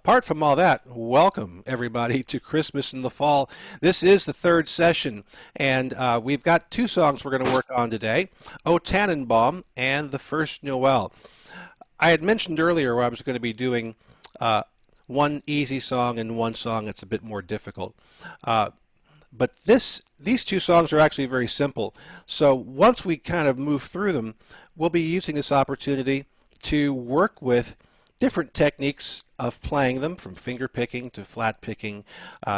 apart from all that, welcome everybody to Christmas in the Fall. This is the third session, and we've got two songs we're going to work on today, O Tannenbaum and The First Noel. I had mentioned earlier I was going to be doing one easy song and one song that's a bit more difficult. But these two songs are actually very simple. So once we kind of move through them, we'll be using this opportunity to work with different techniques of playing them, from finger picking to flat picking,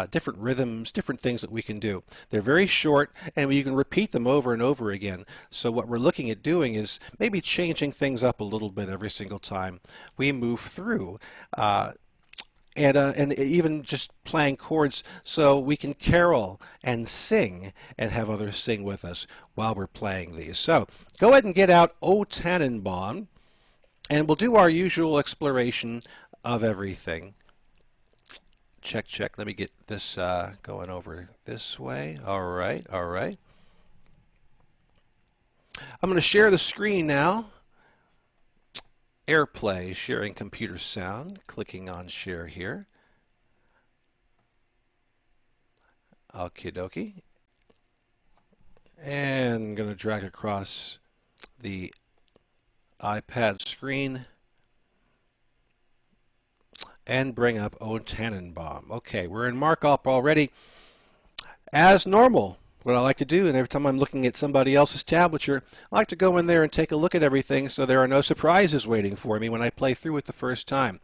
different rhythms, different things that we can do. They're very short, and you can repeat them over and over again. So what we're looking at doing is maybe changing things up a little bit every single time we move through. And even just playing chords so we can carol and sing and have others sing with us while we're playing these. So go ahead and get out O Tannenbaum, and we'll do our usual exploration of everything. Check, check. Let me get this going over this way. All right, all right. I'm going to share the screen now. AirPlay, sharing computer sound. Clicking on share here. Okie dokie. And I'm going to drag across the iPad screen and bring up O Tannenbaum. Okay, we're in markup already. As normal, what I like to do, and every time I'm looking at somebody else's tablature, I like to go in there and take a look at everything so there are no surprises waiting for me when I play through it the first time.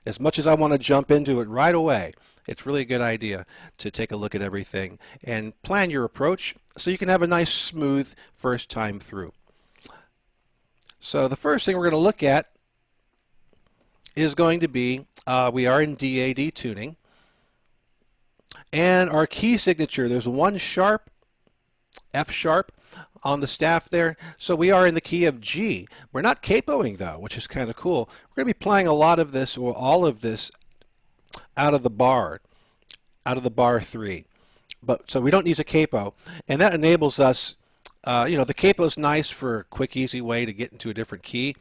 As much as I want to jump into it right away, it's really a good idea to take a look at everything and plan your approach so you can have a nice, smooth first time through. So the first thing we're going to look at is going to be, we are in DAD tuning, and our key signature, there's one sharp, F sharp on the staff there, so we are in the key of G. We're not capoing though, which is kind of cool. We're going to be playing a lot of this, or all of this, out of the bar 3. But so we don't use a capo, and that enables us, the capo is nice for a quick, easy way to get into a different key,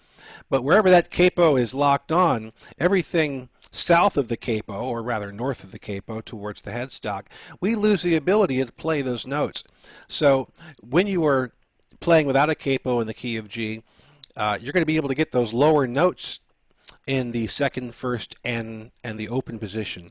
but wherever that capo is locked on, everything south of the capo, or rather north of the capo towards the headstock, we lose the ability to play those notes. So when you are playing without a capo in the key of G, you're going to be able to get those lower notes in the second, first, and the open position.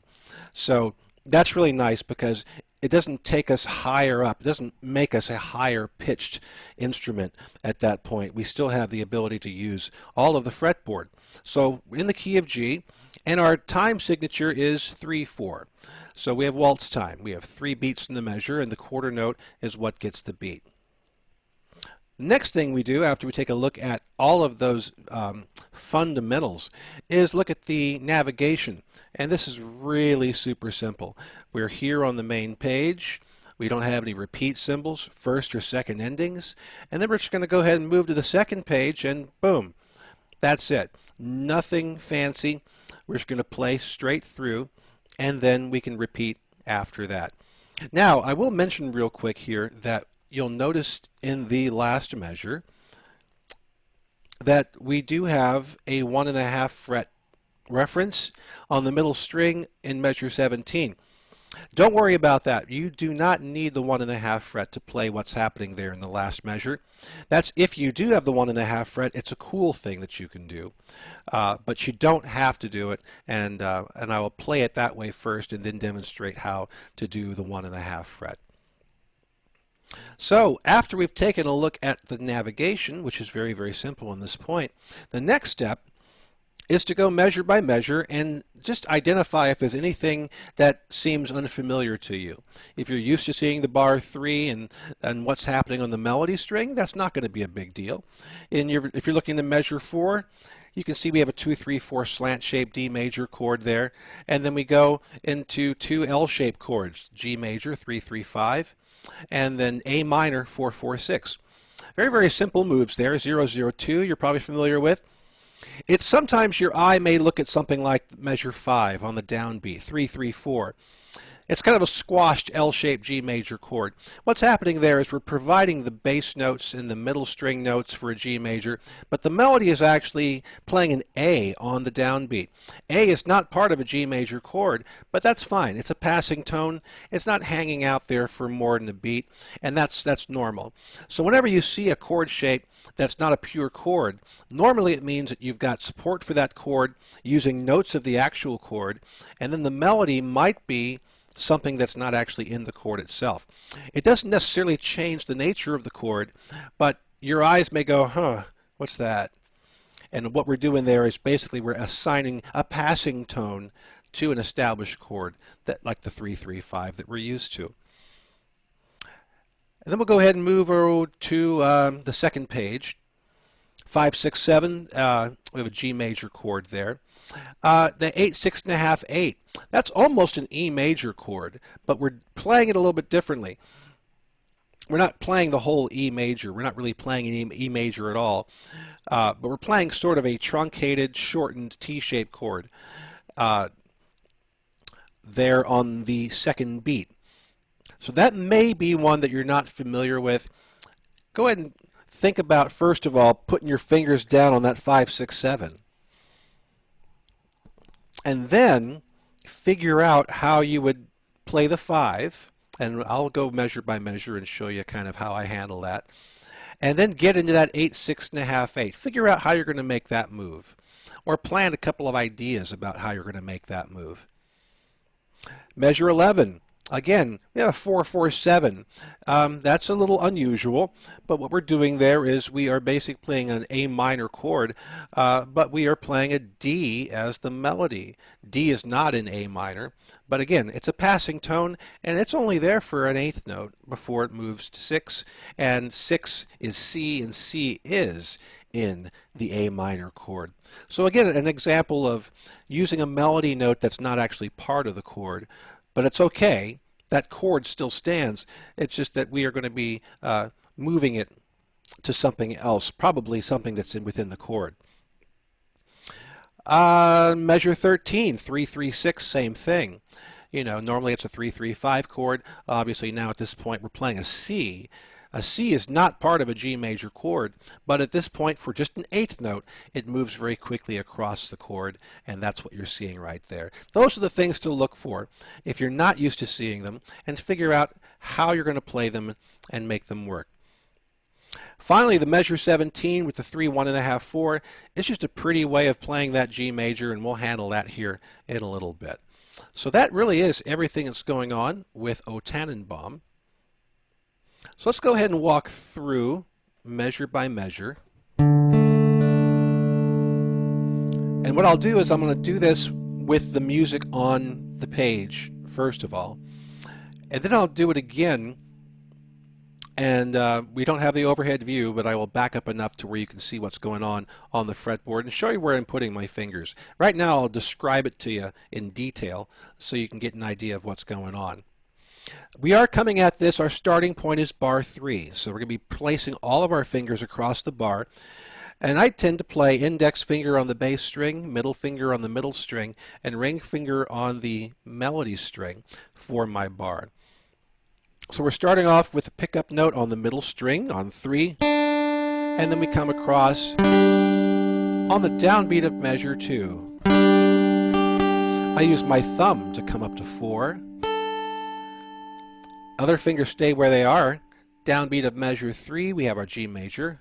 So that's really nice because it doesn't take us higher up. It doesn't make us a higher pitched instrument at that point. We still have the ability to use all of the fretboard. So in the key of G, and our time signature is 3/4. So we have waltz time. We have 3 beats in the measure, and the quarter note is what gets the beat. Next thing we do after we take a look at all of those fundamentals is look at the navigation. And this is really super simple. We're here on the main page. We don't have any repeat symbols, first or second endings. And then we're just going to go ahead and move to the second page, and boom, that's it. Nothing fancy. We're just going to play straight through, and then we can repeat after that. Now, I will mention real quick here that you'll notice in the last measure that we do have a 1.5 fret reference on the middle string in measure 17. Don't worry about that. You do not need the 1.5 fret to play what's happening there in the last measure. That's if you do have the 1.5 fret, it's a cool thing that you can do. But you don't have to do it, and I will play it that way first and then demonstrate how to do the 1.5 fret. So after we've taken a look at the navigation, which is very, very simple on this point, the next step is to go measure by measure and just identify if there's anything that seems unfamiliar to you. If you're used to seeing the bar 3 and what's happening on the melody string, that's not going to be a big deal. If you're looking to measure 4, you can see we have a 2-3-4 slant-shaped D major chord there, and then we go into 2 L-shaped chords, G major 3-3-5, and then A minor 4-4-6. Very, very simple moves there. 0-0-2 you're probably familiar with. It's sometimes your eye may look at something like measure 5 on the downbeat, 3-3-4. It's kind of a squashed L-shaped G major chord. What's happening there is we're providing the bass notes and the middle string notes for a G major, but the melody is actually playing an A on the downbeat. A is not part of a G major chord, but that's fine. It's a passing tone. It's not hanging out there for more than a beat, and that's normal. So whenever you see a chord shape that's not a pure chord, normally it means that you've got support for that chord using notes of the actual chord, and then the melody might be something that's not actually in the chord itself. It doesn't necessarily change the nature of the chord, but your eyes may go, huh, what's that? And what we're doing there is basically we're assigning a passing tone to an established chord, that like the 3-3-5 that we're used to. And then we'll go ahead and move over to the second page. 5, 6, 7, we have a G major chord there. The 8, 6.5, 8. That's almost an E major chord, but we're playing it a little bit differently. We're not playing the whole E major. We're not really playing an E major at all, but we're playing sort of a truncated, shortened T-shaped chord there on the second beat. So that may be one that you're not familiar with. Go ahead and think about, first of all, putting your fingers down on that 5, 6, 7. And then figure out how you would play the 5. And I'll go measure by measure and show you kind of how I handle that. And then get into that 8, 6.5, 8. Figure out how you're going to make that move. Or plan a couple of ideas about how you're going to make that move. Measure 11. Again, we have a 4, 4, 7. That's a little unusual, but what we're doing there is we are basically playing an A minor chord, but we are playing a D as the melody. D is not in A minor, but again, it's a passing tone, and it's only there for an eighth note before it moves to 6, and 6 is C, and C is in the A minor chord. So again, an example of using a melody note that's not actually part of the chord, but it's okay. That chord still stands. It's just that we are going to be moving it to something else, probably something that's within the chord. Measure 13, 3, 3, 6, same thing. You know, normally it's a 3, 3, 5 chord. Obviously now at this point we're playing a C. A C is not part of a G major chord, but at this point, for just an eighth note, it moves very quickly across the chord, and that's what you're seeing right there. Those are the things to look for if you're not used to seeing them, and figure out how you're going to play them and make them work. Finally, the measure 17 with the 3, 1.5, 4 is just a pretty way of playing that G major, and we'll handle that here in a little bit. So that really is everything that's going on with O Tannenbaum. So let's go ahead and walk through measure by measure. And what I'll do is I'm going to do this with the music on the page, first of all. And then I'll do it again. And we don't have the overhead view, but I will back up enough to where you can see what's going on the fretboard and show you where I'm putting my fingers. Right now I'll describe it to you in detail so you can get an idea of what's going on. We are coming at this, our starting point is bar 3, so we're going to be placing all of our fingers across the bar, and I tend to play index finger on the bass string, middle finger on the middle string, and ring finger on the melody string for my bar. So we're starting off with a pickup note on the middle string on 3, and then we come across on the downbeat of measure 2. I use my thumb to come up to 4. Other fingers stay where they are. Downbeat of measure 3, we have our G major.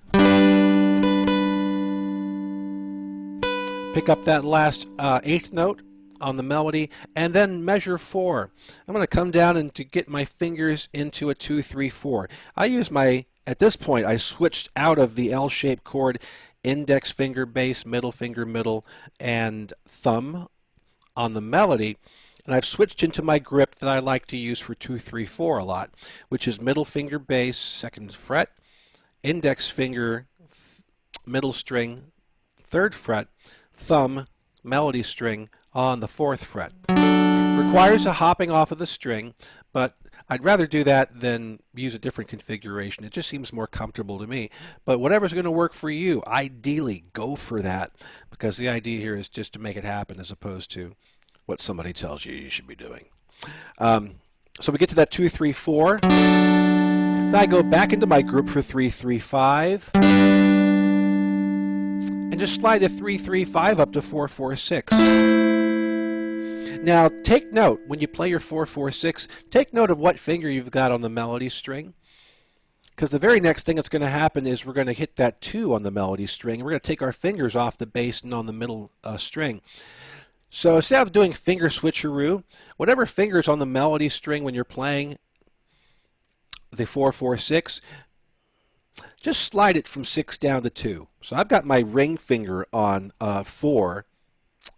Pick up that last eighth note on the melody, and then measure 4. I'm going to come down and to get my fingers into a 2, 3, 4. I use my, at this point, I switched out of the L-shaped chord, index finger, bass, middle finger, middle, and thumb on the melody. And I've switched into my grip that I like to use for 2, 3, 4 a lot, which is middle finger bass, 2nd fret, index finger, middle string, 3rd fret, thumb, melody string on the 4th fret. Requires a hopping off of the string, but I'd rather do that than use a different configuration. It just seems more comfortable to me. But whatever's going to work for you, ideally go for that, because the idea here is just to make it happen as opposed to what somebody tells you you should be doing. So we get to that 2, 3, 4. Then I go back into my group for 3, 3, 5. And just slide the 3, 3, 5 up to 4, 4, 6. Now take note, when you play your 4, 4, 6, take note of what finger you've got on the melody string. Because the very next thing that's going to happen is we're going to hit that 2 on the melody string. We're going to take our fingers off the bass and on the middle string. So instead of doing finger switcheroo, whatever finger's on the melody string when you're playing the 4, 4, 6, just slide it from 6 down to 2. So I've got my ring finger on 4.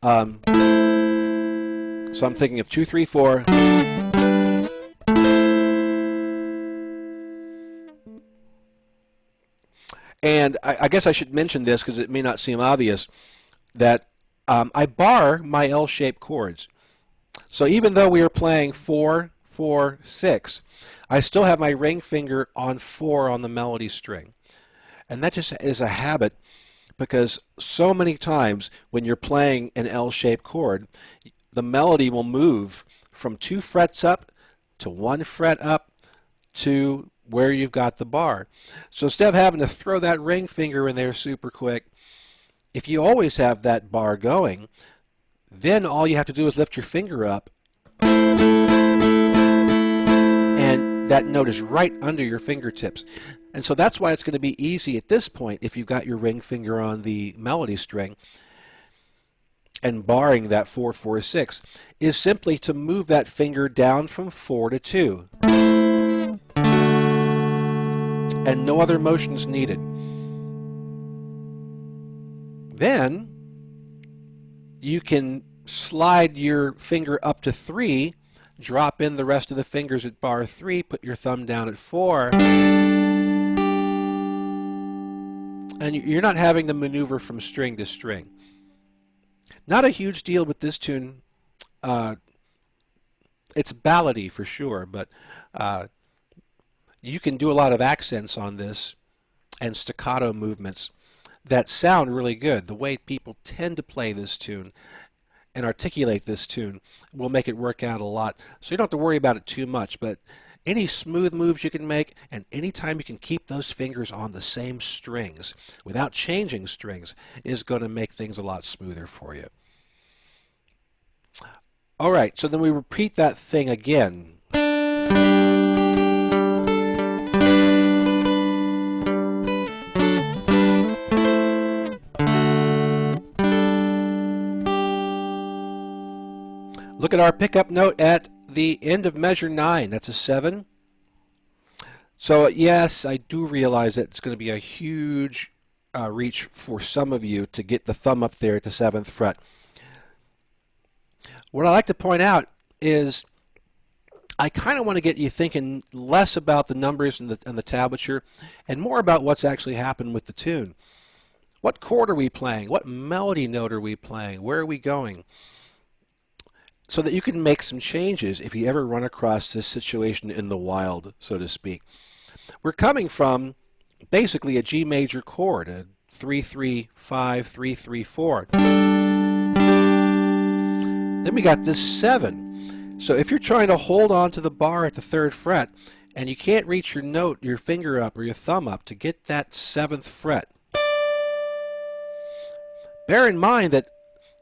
So I'm thinking of 2, 3, 4. And I guess I should mention this because it may not seem obvious, that I bar my L-shaped chords. So even though we are playing 4, 4, 6, I still have my ring finger on 4 on the melody string. And that just is a habit, because so many times when you're playing an L-shaped chord, the melody will move from 2 frets up to 1 fret up to where you've got the bar. So instead of having to throw that ring finger in there super quick, if you always have that bar going, then all you have to do is lift your finger up, and that note is right under your fingertips. And so that's why it's going to be easy at this point, if you've got your ring finger on the melody string and barring that 4, 4, 6, is simply to move that finger down from 4 to 2. And no other motions needed. Then you can slide your finger up to 3, drop in the rest of the fingers at bar 3, put your thumb down at 4, and you're not having to maneuver from string to string. Not a huge deal with this tune. It's ballady for sure, but you can do a lot of accents on this and staccato movements that sound really good. The way people tend to play this tune and articulate this tune will make it work out a lot. So you don't have to worry about it too much, but any smooth moves you can make, and anytime you can keep those fingers on the same strings without changing strings, is going to make things a lot smoother for you. All right, so then we repeat that thing again. Look at our pickup note at the end of measure 9. That's a 7. So yes, I do realize that it's going to be a huge reach for some of you to get the thumb up there at the 7th fret. What I like to point out is I kind of want to get you thinking less about the numbers and the tablature and more about what's actually happened with the tune. What chord are we playing? What melody note are we playing? Where are we going? So that you can make some changes if you ever run across this situation in the wild, so to speak. We're coming from basically a G major chord, a 3, 3, 5, 3, 3, 4. Then we got this 7. So if you're trying to hold on to the bar at the 3rd fret and you can't reach your note, your finger up or your thumb up to get that 7th fret, bear in mind that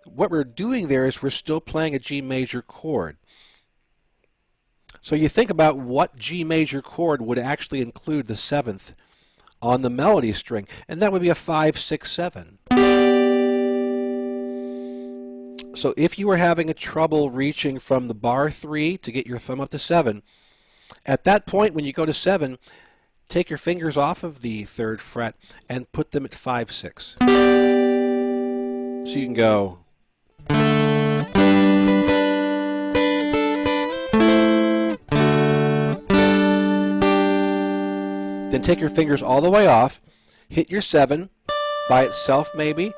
what we're doing there is we're still playing a G major chord. So you think about what G major chord would actually include the 7th on the melody string, and that would be a 5, 6, 7. So if you were having a trouble reaching from the bar 3 to get your thumb up to 7, at that point when you go to 7, take your fingers off of the 3rd fret and put them at 5, 6. So you can go. Then take your fingers all the way off, hit your 7 by itself maybe,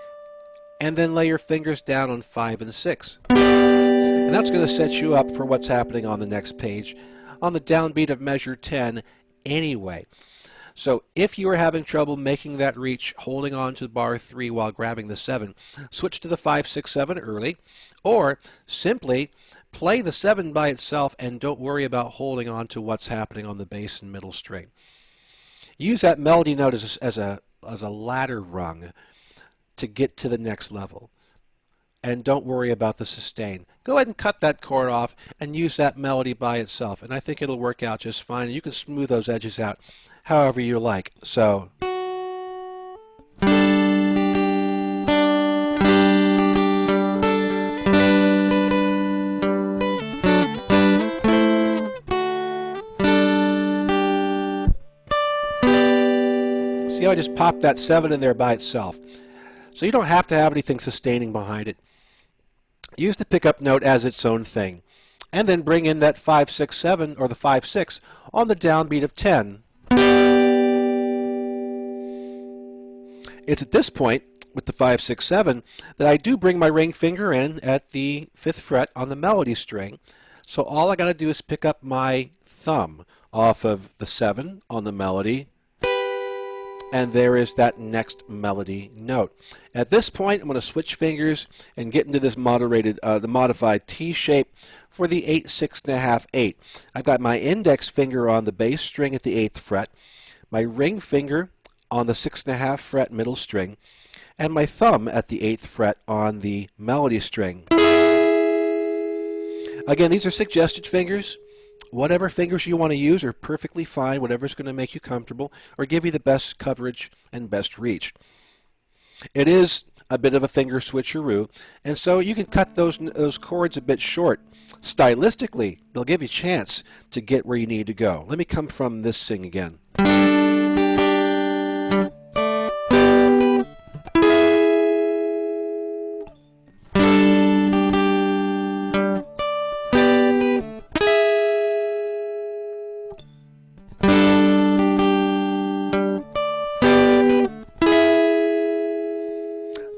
and then lay your fingers down on 5 and 6. And that's going to set you up for what's happening on the next page, on the downbeat of measure 10 anyway. So if you are having trouble making that reach, holding on to bar 3 while grabbing the 7, switch to the 5, 6, 7 early, or simply Play the 7 by itself and don't worry about holding on to what's happening on the bass and middle string. Use that melody note as a ladder rung to get to the next level. And don't worry about the sustain. Go ahead and cut that chord off and use that melody by itself, and I think it'll work out just fine. You can smooth those edges out however you like. So see how I just popped that 7 in there by itself? So you don't have to have anything sustaining behind it. Use the pickup note as its own thing, and then bring in that 5-6-7 or the 5-6 on the downbeat of 10. It's at this point with the 5-6-7 that I do bring my ring finger in at the 5th fret on the melody string. So all I got to do is pick up my thumb off of the 7 on the melody, and there is that next melody note. At this point, I'm going to switch fingers and get into this the modified T shape for the 8, 6.5, 8. I've got my index finger on the bass string at the 8th fret, my ring finger on the 6.5 fret middle string, and my thumb at the 8th fret on the melody string. Again, these are suggested fingers. Whatever fingers you want to use are perfectly fine, whatever's going to make you comfortable or give you the best coverage and best reach. It is a bit of a finger switcheroo, and so you can cut those chords a bit short. Stylistically, they'll give you a chance to get where you need to go. Let me come from this thing again.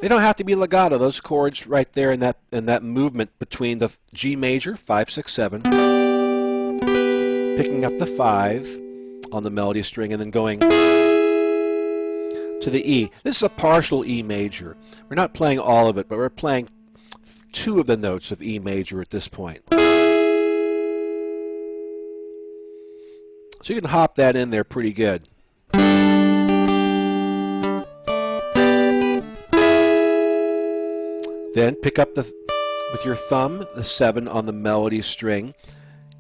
They don't have to be legato. Those chords right there in that movement between the G major, 5, 6, 7, picking up the 5 on the melody string, and then going to the E. This is a partial E major. We're not playing all of it, but we're playing 2 of the notes of E major at this point. So you can hop that in there pretty good. Then pick up with your thumb the 7 on the melody string,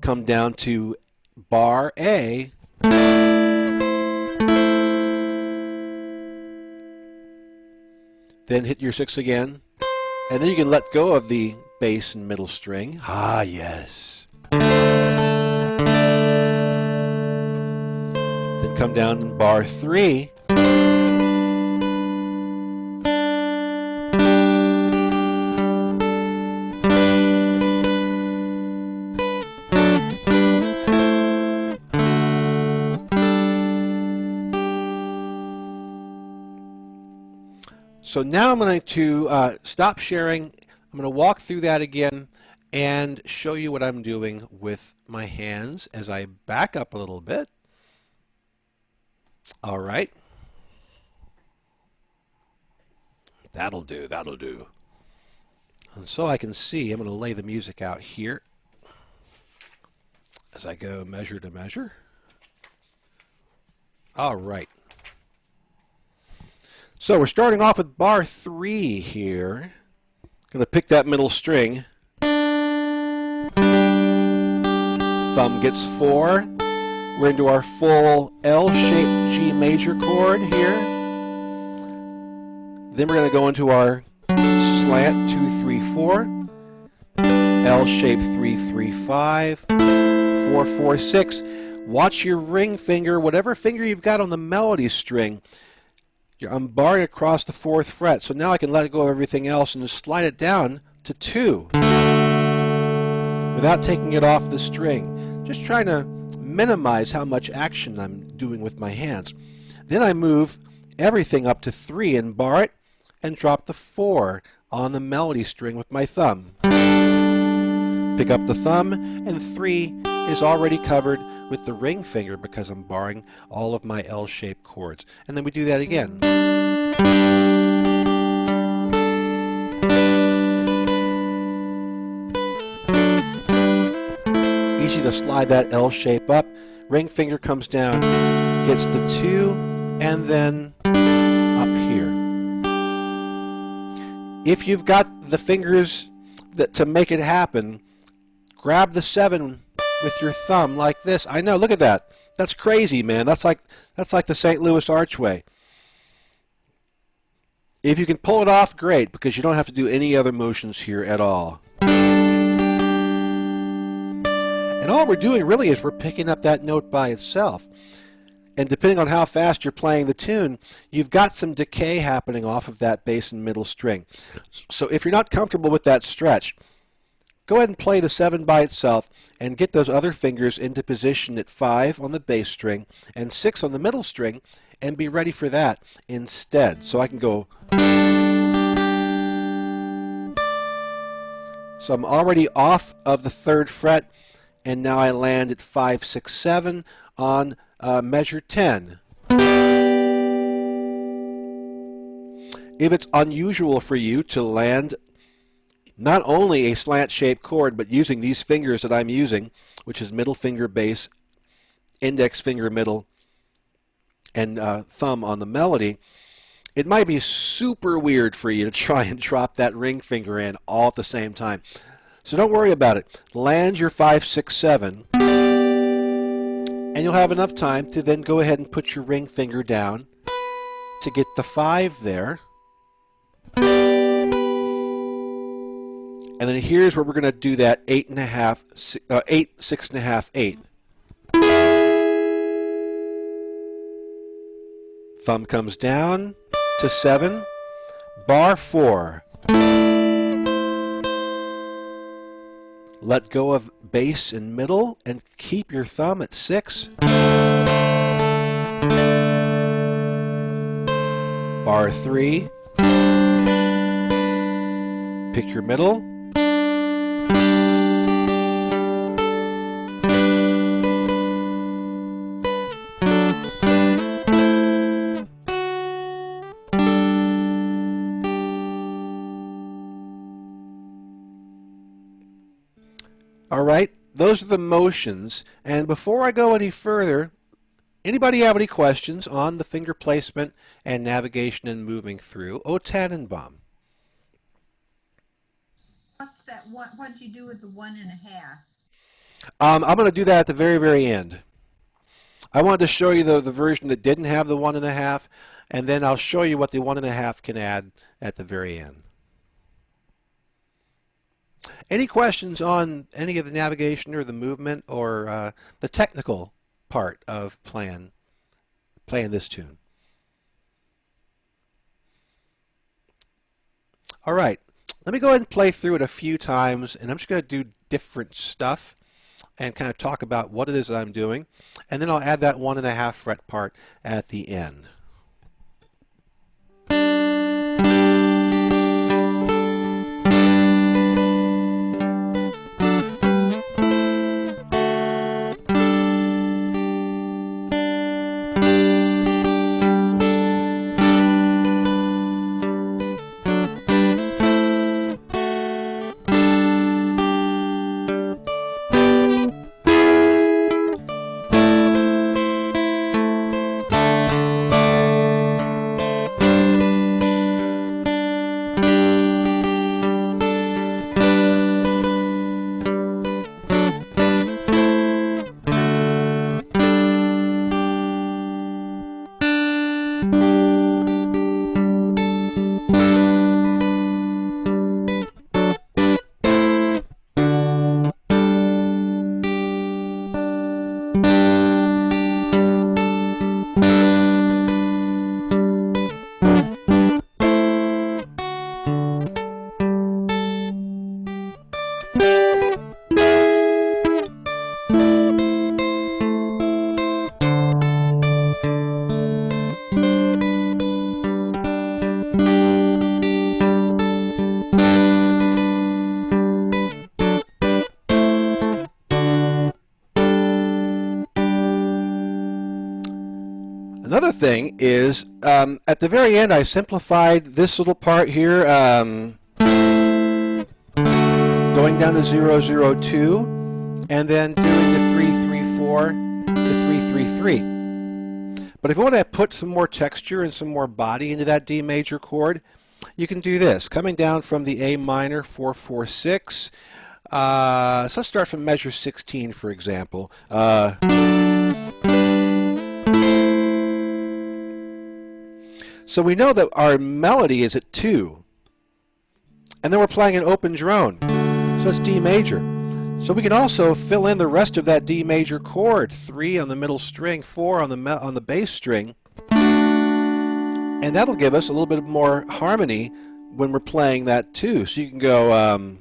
come down to bar A, then hit your 6 again, and then you can let go of the bass and middle string. Ah, yes. Then come down in bar 3. So now I'm going to stop sharing. I'm going to walk through that again and show you what I'm doing with my hands as I back up a little bit. All right. That'll do, that'll do. And so I can see, I'm going to lay the music out here as I go measure to measure. All right. So we're starting off with bar 3 here. Going to pick that middle string. Thumb gets 4. We're into our full L-shaped G major chord here. Then we're going to go into our slant 2, 3, 4. L-shaped 3, 3, 5. 4, 4, 6. Watch your ring finger, whatever finger you've got on the melody string. I'm barring across the 4th fret, so now I can let go of everything else and just slide it down to 2 without taking it off the string. Just trying to minimize how much action I'm doing with my hands. Then I move everything up to 3 and bar it and drop the 4 on the melody string with my thumb. Pick up the thumb, and 3 is already covered with the ring finger because I'm barring all of my L-shaped chords. And then we do that again. easy to slide that L shape up. Ring finger comes down, hits the 2, and then up here. If you've got the fingers to make it happen, grab the 7 with your thumb like this. I know, look at that. That's crazy, man. That's like the St. Louis Archway. If you can pull it off, great, because you don't have to do any other motions here at all. And all we're doing really is we're picking up that note by itself. And depending on how fast you're playing the tune, you've got some decay happening off of that bass and middle string. So if you're not comfortable with that stretch, go ahead and play the 7 by itself and get those other fingers into position at 5 on the bass string and 6 on the middle string, and be ready for that instead. So I can go. So I'm already off of the 3rd fret, and now I land at 5, 6, 7 on measure 10. If it's unusual for you to land not only a slant-shaped chord, but using these fingers that I'm using, which is middle finger bass, index finger middle, and thumb on the melody, it might be super weird for you to try and drop that ring finger in all at the same time. So don't worry about it. Land your 5, 6, 7, and you'll have enough time to then go ahead and put your ring finger down to get the 5 there. And then here's where we're going to do that 8, 6 1/2, 8. Thumb comes down to 7, bar 4. Let go of bass and middle and keep your thumb at 6. Bar 3. Pick your middle. All right, those are the motions. And before I go any further, anybody have any questions on the finger placement and navigation and moving through? Oh, Tannenbaum. What's that? What did you do with the 1 1/2? I'm going to do that at the very, very end. I wanted to show you the version that didn't have the 1 1/2, and then I'll show you what the 1 1/2 can add at the very end. Any questions on any of the navigation or the movement or the technical part of playing this tune? All right, let me go ahead and play through it a few times, and I'm just going to do different stuff and kind of talk about what it is that I'm doing, and then I'll add that 1 1/2 fret part at the end. Another thing is, at the very end, I simplified this little part here, going down to 0, 0, 2, and then doing the 3-3-4 to 3-3-3. But if you want to put some more texture and some more body into that D major chord, you can do this. Coming down from the A minor 4-4-6. So let's start from measure 16, for example. So we know that our melody is at 2. And then we're playing an open drone. So it's D major. So we can also fill in the rest of that D major chord. 3 on the middle string, 4 on the bass string. And that'll give us a little bit more harmony when we're playing that too. So you can go...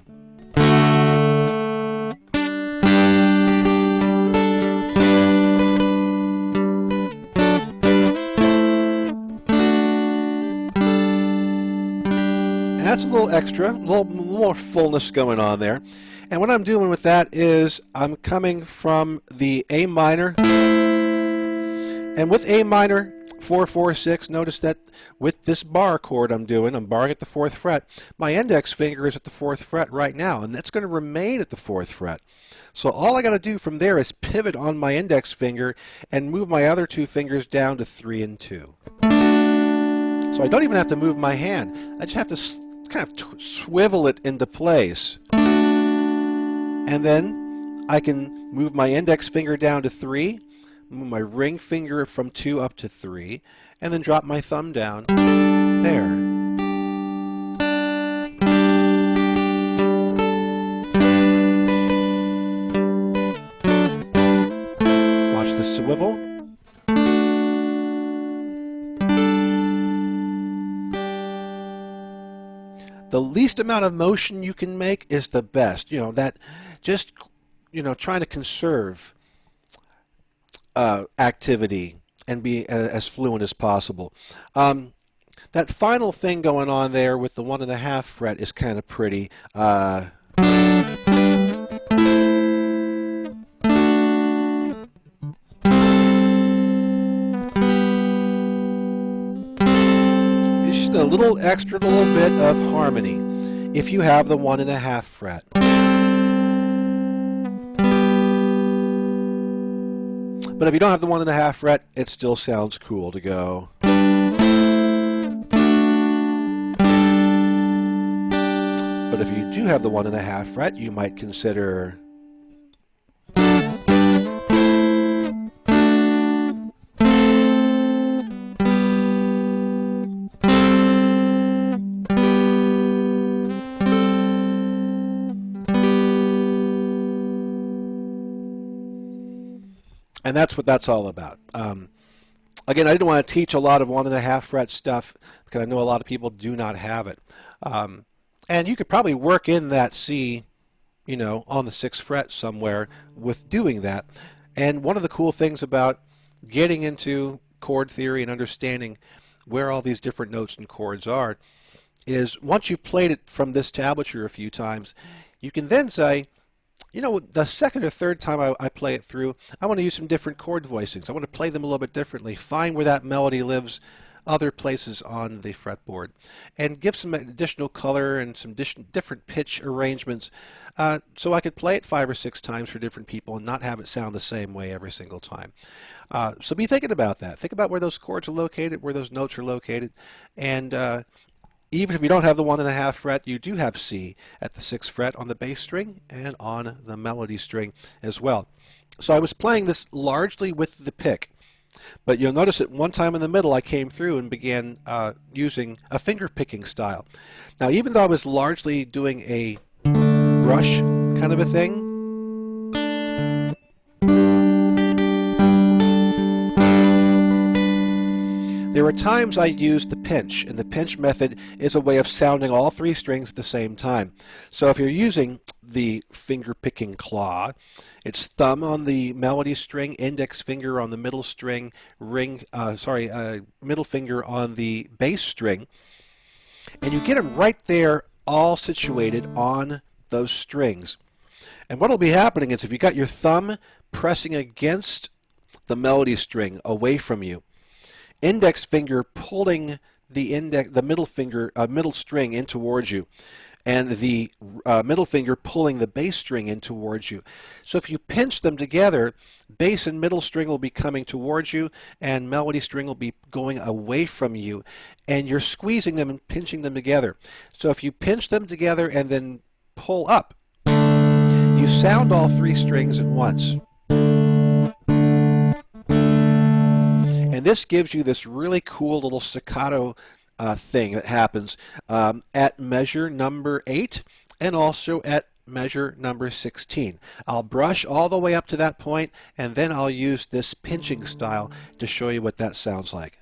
that's a little extra, a little more fullness going on there. And what I'm doing with that is I'm coming from the A minor, and with A minor 4-4-6, notice that with this bar chord I'm barring at the 4th fret. My index finger is at the 4th fret right now, and that's going to remain at the 4th fret. So all I got to do from there is pivot on my index finger and move my other 2 fingers down to 3 and 2. So I don't even have to move my hand. I just have to kind of swivel it into place. And then I can move my index finger down to 3, move my ring finger from 2 up to 3, and then drop my thumb down there. Watch the swivel. The least amount of motion you can make is the best. That just, trying to conserve activity and be as fluent as possible. That final thing going on there with the 1.5 fret is kind of pretty. A little bit of harmony if you have the 1.5 fret. But if you don't have the 1.5 fret, it still sounds cool to go. But if you do have the 1.5 fret, you might consider and that's what that's all about. Again, I didn't want to teach a lot of 1.5 fret stuff because I know a lot of people do not have it. And you could probably work in that C, on the 6th fret somewhere with doing that. And one of the cool things about getting into chord theory and understanding where all these different notes and chords are is once you've played it from this tablature a few times, you can then say, the second or third time I play it through, I want to use some different chord voicings. I want to play them a little bit differently, find where that melody lives other places on the fretboard, and give some additional color and some different pitch arrangements so I could play it 5 or 6 times for different people and not have it sound the same way every single time. So be thinking about that. Think about where those chords are located, where those notes are located, and even if you don't have the 1.5 fret, you do have C at the 6th fret on the bass string and on the melody string as well. So I was playing this largely with the pick, but you'll notice at one time in the middle I came through and began using a finger picking style. Now even though I was largely doing a brush kind of a thing, there were times I used the pinch, and the pinch method is a way of sounding all 3 strings at the same time. So if you're using the finger picking claw, it's thumb on the melody string, index finger on the middle string, middle finger on the bass string, and you get them right there all situated on those strings. And what will be happening is if you got your thumb pressing against the melody string away from you, index finger pulling the middle string in towards you, and the middle finger pulling the bass string in towards you. So if you pinch them together, bass and middle string will be coming towards you, and melody string will be going away from you, and you're squeezing them and pinching them together. So if you pinch them together and then pull up, you sound all three strings at once. And this gives you this really cool little staccato thing that happens at measure number 8 and also at measure number 16. I'll brush all the way up to that point, and then I'll use this pinching style to show you what that sounds like.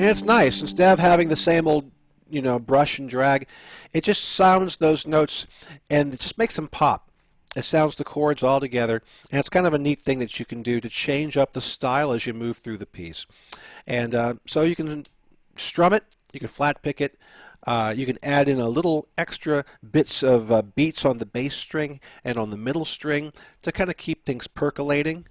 And it's nice. Instead of having the same old, brush and drag, it just sounds those notes and it just makes them pop. It sounds the chords all together, and it's kind of a neat thing that you can do to change up the style as you move through the piece. And so you can strum it, you can flat pick it, you can add in a little extra bits of beats on the bass string and on the middle string to kind of keep things percolating.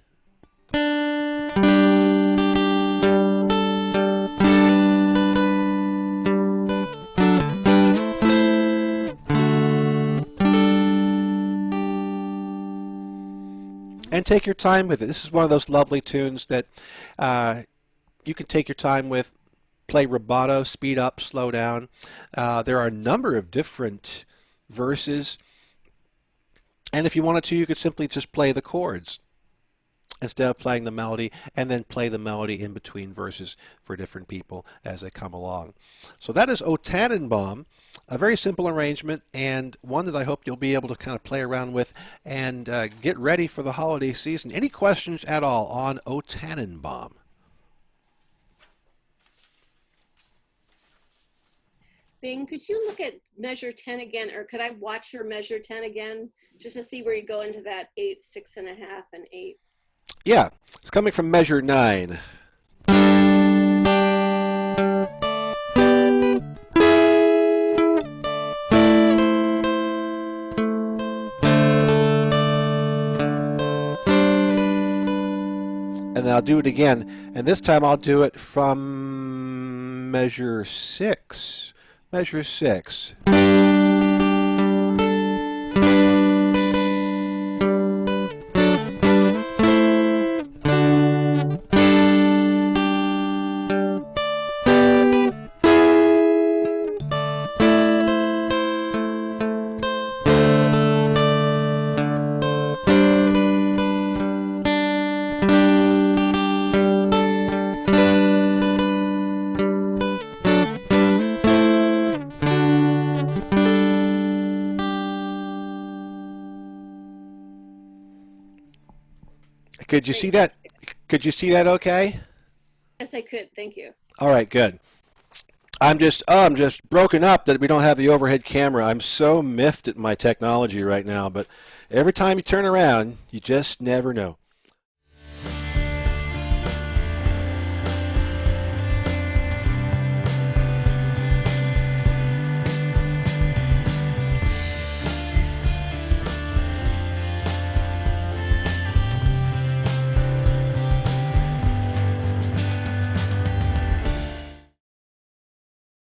And take your time with it. This is one of those lovely tunes that you can take your time with, play rubato, speed up, slow down. There are a number of different verses, and if you wanted to, you could simply just play the chords instead of playing the melody, and then play the melody in between verses for different people as they come along. So that is O Tannenbaum, a very simple arrangement, and one that I hope you'll be able to kind of play around with and get ready for the holiday season. Any questions at all on O Tannenbaum? Bing, could you look at measure 10 again, or could I watch your measure 10 again, just to see where you go into that 8, 6.5, and 8? Yeah, it's coming from measure 9. And then I'll do it again, and this time I'll do it from measure 6. Measure 6. Could you see that? Could you see that okay? Yes, I could. Thank you. All right, good. I'm just broken up that we don't have the overhead camera. I'm so miffed at my technology right now, but every time you turn around, you just never know.